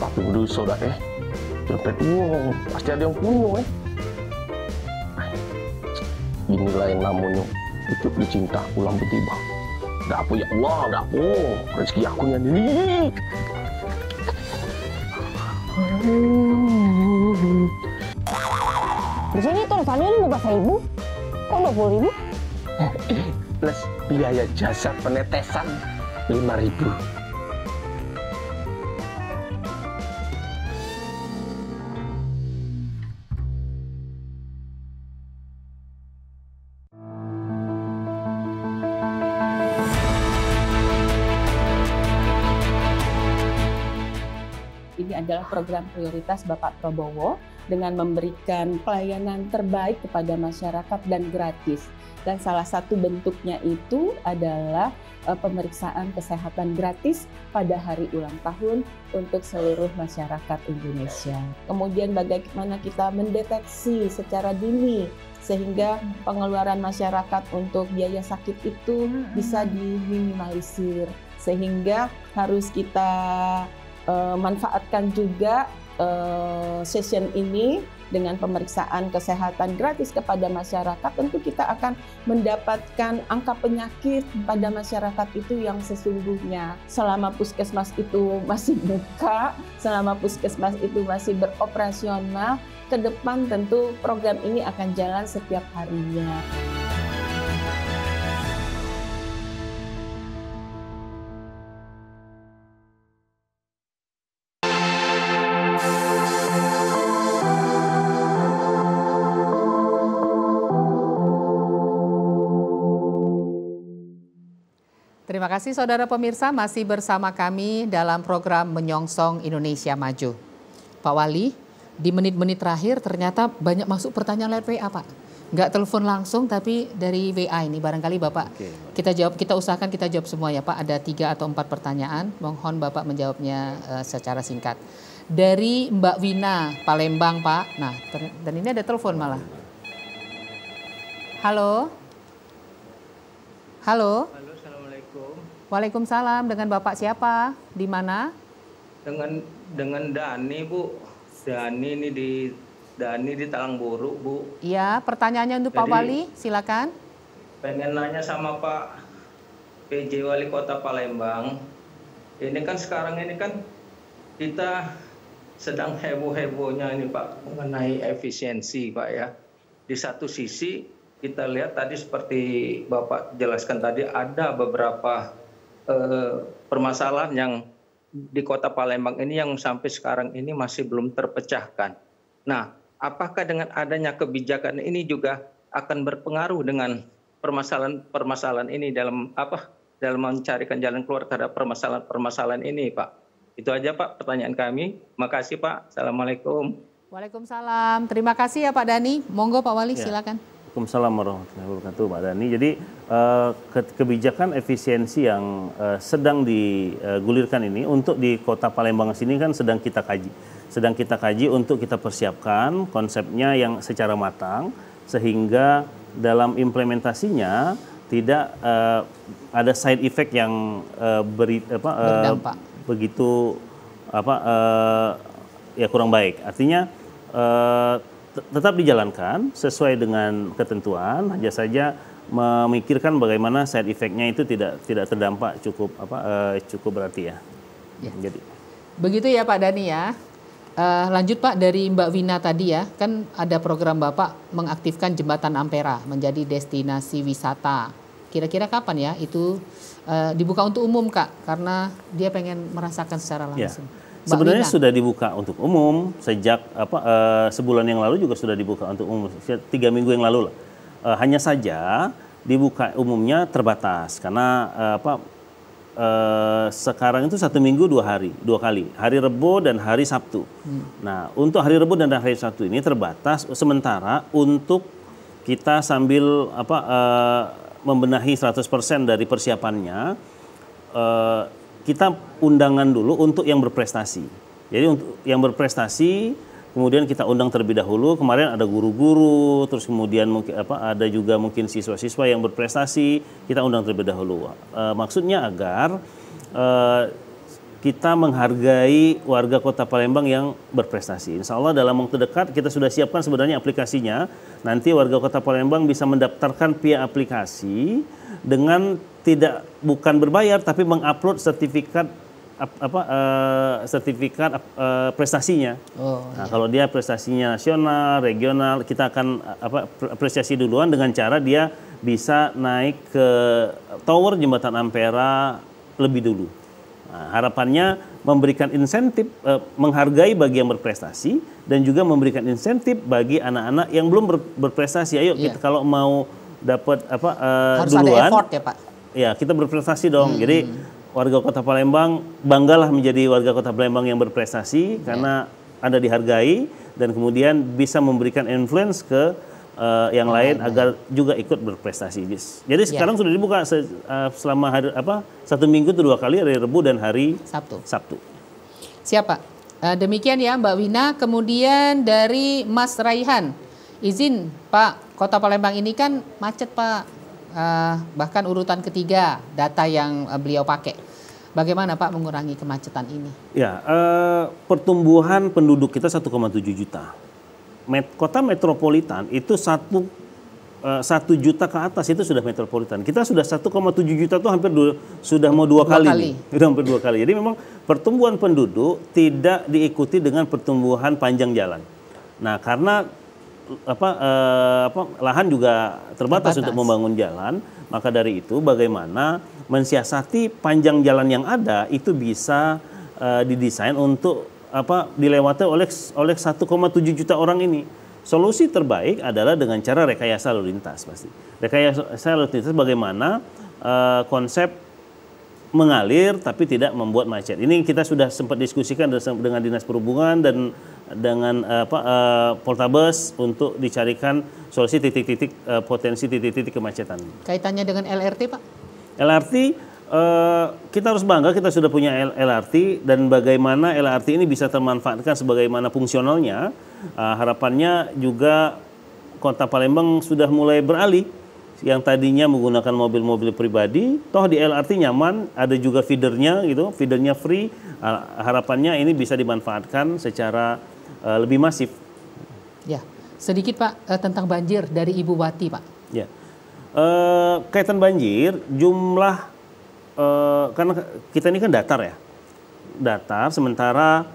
S4: Tapi berdosa dah dompet wong, pasti ada yang punya Inilah yang namanya hidup dicinta pulang bertiba. Dah apa ya Allah, dah apa. Rezeki aku yang ini.
S3: Di sini tulisannya 15.000, kok 20.000?
S4: Plus biaya jasa penetesan 5.000.
S5: Ini adalah program prioritas Bapak Prabowo dengan memberikan pelayanan terbaik kepada masyarakat dan gratis. Dan salah satu bentuknya itu adalah pemeriksaan kesehatan gratis pada hari ulang tahun untuk seluruh masyarakat Indonesia. Kemudian bagaimana kita mendeteksi secara dini sehingga pengeluaran masyarakat untuk biaya sakit itu bisa diminimalisir. Sehingga harus kita manfaatkan juga session ini dengan pemeriksaan kesehatan gratis kepada masyarakat. Tentu kita akan mendapatkan angka penyakit pada masyarakat itu yang sesungguhnya. Selama puskesmas itu masih buka, selama puskesmas itu masih beroperasional, ke depan tentu program ini akan jalan setiap harinya.
S1: Terima kasih saudara pemirsa, masih bersama kami dalam program Menyongsong Indonesia Maju. Pak Wali, di menit-menit terakhir ternyata banyak masuk pertanyaan lewat WA Pak. Nggak telepon langsung tapi dari WA ini barangkali Bapak kita jawab, kita usahakan kita jawab semua ya Pak. Ada 3 atau 4 pertanyaan, mohon Bapak menjawabnya secara singkat. Dari Mbak Wina, Palembang Pak, nah dan ini ada telepon malah. Halo? Halo.
S6: Halo, Assalamualaikum.
S1: Waalaikumsalam. Dengan Bapak siapa? Di mana?
S6: Dengan Dani, Bu. Dani di Talangburuk, Bu.
S1: Iya, pertanyaannya untuk Pak Wali, silakan.
S6: Pengen nanya sama Pak PJ Wali Kota Palembang. Ini kan sekarang ini kan kita sedang heboh-hebohnya ini Pak mengenai efisiensi Pak ya. Di satu sisi kita lihat tadi seperti Bapak jelaskan tadi ada beberapa permasalahan yang di Kota Palembang ini yang sampai sekarang ini masih belum terpecahkan. Nah, apakah dengan adanya kebijakan ini juga akan berpengaruh dengan permasalahan ini dalam mencarikan jalan keluar terhadap permasalahan ini, Pak? Itu aja Pak pertanyaan kami. Makasih Pak. Assalamualaikum.
S1: Waalaikumsalam. Terima kasih ya Pak Dani. Monggo Pak Wali, silakan.
S2: Waalaikumsalam warahmatullahi wabarakatuh Pak Dani. Jadi kebijakan efisiensi yang sedang digulirkan ini untuk di Kota Palembang sini kan sedang kita kaji untuk kita persiapkan konsepnya yang secara matang sehingga dalam implementasinya tidak ada side effect yang
S1: berdampak
S2: begitu ya kurang baik. Artinya tetap dijalankan sesuai dengan ketentuan, hanya saja memikirkan bagaimana side effect-nya itu tidak terdampak cukup berarti ya. Jadi
S1: begitu ya Pak Dani ya. Lanjut Pak dari Mbak Wina tadi ya, kan ada program Bapak mengaktifkan jembatan Ampera menjadi destinasi wisata. Kira-kira kapan ya itu dibuka untuk umum Kak? Karena dia pengen merasakan secara langsung.
S2: Ya. Sebenarnya sudah dibuka untuk umum sejak sebulan yang lalu juga sudah dibuka untuk umum, 3 minggu yang lalu lah. Hanya saja dibuka umumnya terbatas karena sekarang itu 1 minggu 2 kali, hari Rebo dan hari Sabtu. Nah, untuk hari Rebo dan hari Sabtu ini terbatas sementara untuk kita sambil membenahi 100% dari persiapannya, kita undangan dulu untuk yang berprestasi. Jadi untuk yang berprestasi kemudian kita undang terlebih dahulu. Kemarin ada guru-guru, terus kemudian ada juga mungkin siswa-siswa yang berprestasi, kita undang terlebih dahulu. Maksudnya agar kita menghargai warga Kota Palembang yang berprestasi. Insya Allah dalam waktu dekat kita sudah siapkan sebenarnya aplikasinya. Nanti warga Kota Palembang bisa mendaftarkan via aplikasi dengan bukan berbayar tapi mengupload sertifikat prestasinya. Nah, kalau dia prestasinya nasional, regional, kita akan apresiasi duluan dengan cara dia bisa naik ke tower Jembatan Ampera lebih dulu. Nah, harapannya memberikan insentif, menghargai bagi yang berprestasi dan juga memberikan insentif bagi anak-anak yang belum berprestasi. Ayo kita kalau mau dapat
S1: harus
S2: duluan,
S1: ada effort ya Pak.
S2: Ya kita berprestasi dong. Jadi warga Kota Palembang banggalah menjadi warga Kota Palembang yang berprestasi karena Anda dihargai dan kemudian bisa memberikan influence ke yang lain agar juga ikut berprestasi. Jadi sekarang sudah dibuka selama hari 1 minggu itu 2 kali, hari Rabu dan hari Sabtu.
S1: Siapa? Demikian ya Mbak Wina. Kemudian dari Mas Raihan, izin Pak, Kota Palembang ini kan macet Pak. Bahkan urutan ketiga data yang beliau pakai. Bagaimana Pak mengurangi kemacetan ini? Ya,
S2: pertumbuhan penduduk kita 1,7 juta. Kota metropolitan itu 1 juta ke atas itu sudah metropolitan. Kita sudah 1,7 juta itu hampir sudah mau 2 kali. Sudah hampir 2 kali. Jadi memang pertumbuhan penduduk tidak diikuti dengan pertumbuhan panjang jalan. Nah, karena lahan juga terbatas untuk membangun jalan, maka dari itu bagaimana mensiasati panjang jalan yang ada itu bisa didesain untuk dilewati oleh 1,7 juta orang ini. Solusi terbaik adalah dengan cara rekayasa lalu lintas pasti. Rekayasa lalu lintas bagaimana konsep mengalir tapi tidak membuat macet. Ini kita sudah sempat diskusikan dengan Dinas Perhubungan dan dengan Poltabes untuk dicarikan solusi potensi titik-titik kemacetan.
S1: Kaitannya dengan LRT Pak?
S2: LRT kita harus bangga kita sudah punya LRT dan bagaimana LRT ini bisa termanfaatkan sebagaimana fungsionalnya. Harapannya juga Kota Palembang sudah mulai beralih yang tadinya menggunakan mobil-mobil pribadi, toh di LRT nyaman, ada juga feedernya gitu, feedernya free. Harapannya ini bisa dimanfaatkan secara lebih masif.
S1: Ya, sedikit Pak tentang banjir dari Ibu Wati Pak.
S2: Ya, kaitan banjir, jumlah karena kita ini kan datar ya, datar. Sementara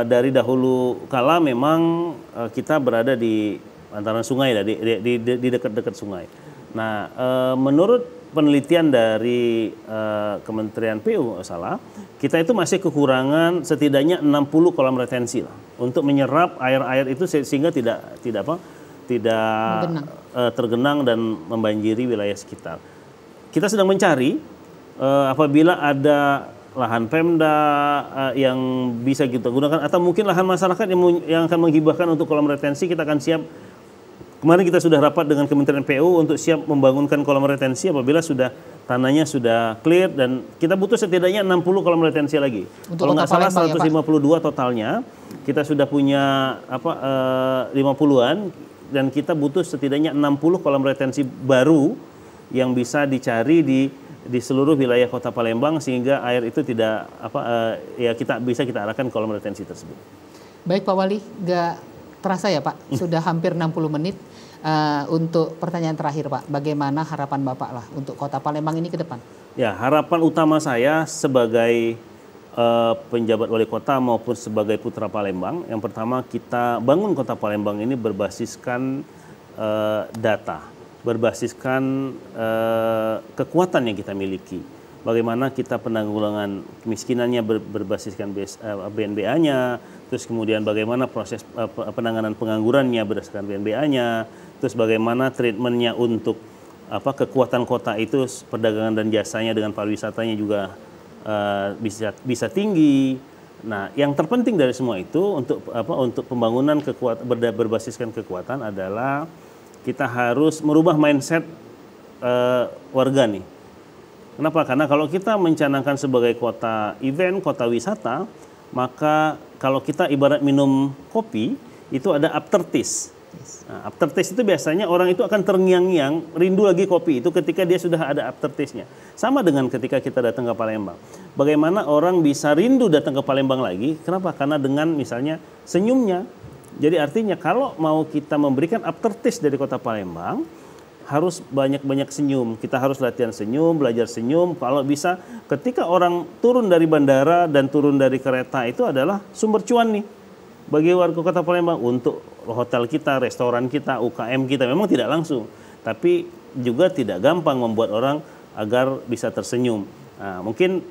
S2: dari dahulu kala memang kita berada di antara sungai, di dekat-dekat sungai. Nah, menurut penelitian dari Kementerian PU kita itu masih kekurangan setidaknya 60 kolam retensi lah untuk menyerap air-air itu sehingga tidak tergenang dan membanjiri wilayah sekitar. Kita sedang mencari apabila ada lahan Pemda yang bisa kita gunakan atau mungkin lahan masyarakat yang akan menghibahkan untuk kolam retensi, kita akan siap. Kemarin kita sudah rapat dengan Kementerian PU untuk siap membangunkan kolam retensi apabila tanahnya sudah clear, dan kita butuh setidaknya 60 kolam retensi lagi. Kalau nggak salah 152 ya, totalnya. Kita sudah punya 50-an dan kita butuh setidaknya 60 kolam retensi baru yang bisa dicari di seluruh wilayah Kota Palembang sehingga air itu tidak kita arahkan kolam retensi tersebut. Baik Pak Wali, nggak terasa ya Pak, sudah hampir 60 menit. Untuk pertanyaan terakhir Pak, bagaimana harapan Bapak lah untuk Kota Palembang ini ke depan? Ya, harapan utama saya sebagai penjabat wali kota maupun sebagai putra Palembang, yang pertama kita bangun Kota Palembang ini berbasiskan data, berbasiskan kekuatan yang kita miliki. Bagaimana kita penanggulangan kemiskinannya berbasiskan BNBA-nya, terus kemudian bagaimana proses penanganan penganggurannya berdasarkan BNBA-nya, terus bagaimana treatmentnya untuk kekuatan kota itu, perdagangan dan jasanya dengan pariwisatanya juga bisa tinggi. Nah, yang terpenting dari semua itu untuk pembangunan berbasiskan kekuatan adalah kita harus merubah mindset warga nih. Kenapa? Karena kalau kita mencanangkan sebagai kota event, kota wisata, maka kalau kita ibarat minum kopi, itu ada aftertaste. Nah, aftertaste itu biasanya orang itu akan terngiang-ngiang, rindu lagi kopi itu ketika dia sudah ada aftertaste-nya. Sama dengan ketika kita datang ke Palembang. Bagaimana orang bisa rindu datang ke Palembang lagi? Kenapa? Karena dengan misalnya senyumnya. Jadi artinya kalau mau kita memberikan aftertaste dari kota Palembang, harus banyak-banyak senyum. Kita harus latihan senyum, belajar senyum. Kalau bisa ketika orang turun dari bandara dan turun dari kereta itu adalah sumber cuan nih bagi warga Kota Palembang untuk hotel kita, restoran kita, UKM kita. Memang tidak langsung, tapi juga tidak gampang membuat orang agar bisa tersenyum. Nah, mungkin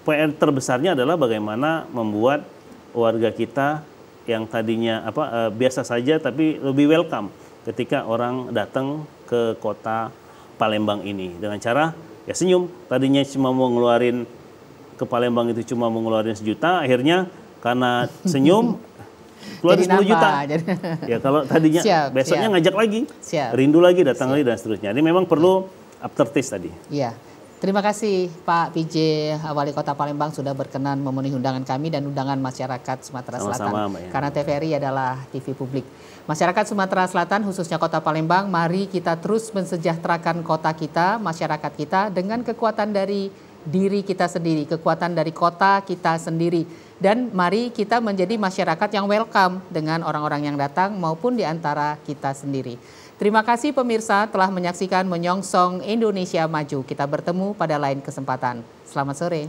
S2: PR terbesarnya adalah bagaimana membuat warga kita yang tadinya biasa saja tapi lebih welcome ketika orang datang ke Kota Palembang ini dengan cara ya senyum. Tadinya cuma mau ngeluarin ke Palembang itu cuma mau ngeluarin 1 juta, akhirnya karena senyum keluar 10 juta. Ya kalau tadinya besoknya ngajak lagi, rindu lagi, datang lagi dan seterusnya. Jadi memang perlu aftertaste tadi. Iya. Terima kasih Pak PJ Wali Kota Palembang sudah berkenan memenuhi undangan kami dan undangan masyarakat Sumatera Selatan. Sama-sama, karena TVRI adalah TV publik. Masyarakat Sumatera Selatan khususnya Kota Palembang, mari kita terus mensejahterakan kota kita, masyarakat kita dengan kekuatan dari diri kita sendiri, kekuatan dari kota kita sendiri. Dan mari kita menjadi masyarakat yang welcome dengan orang-orang yang datang maupun di antara kita sendiri. Terima kasih pemirsa telah menyaksikan Menyongsong Indonesia Maju. Kita bertemu pada lain kesempatan. Selamat sore.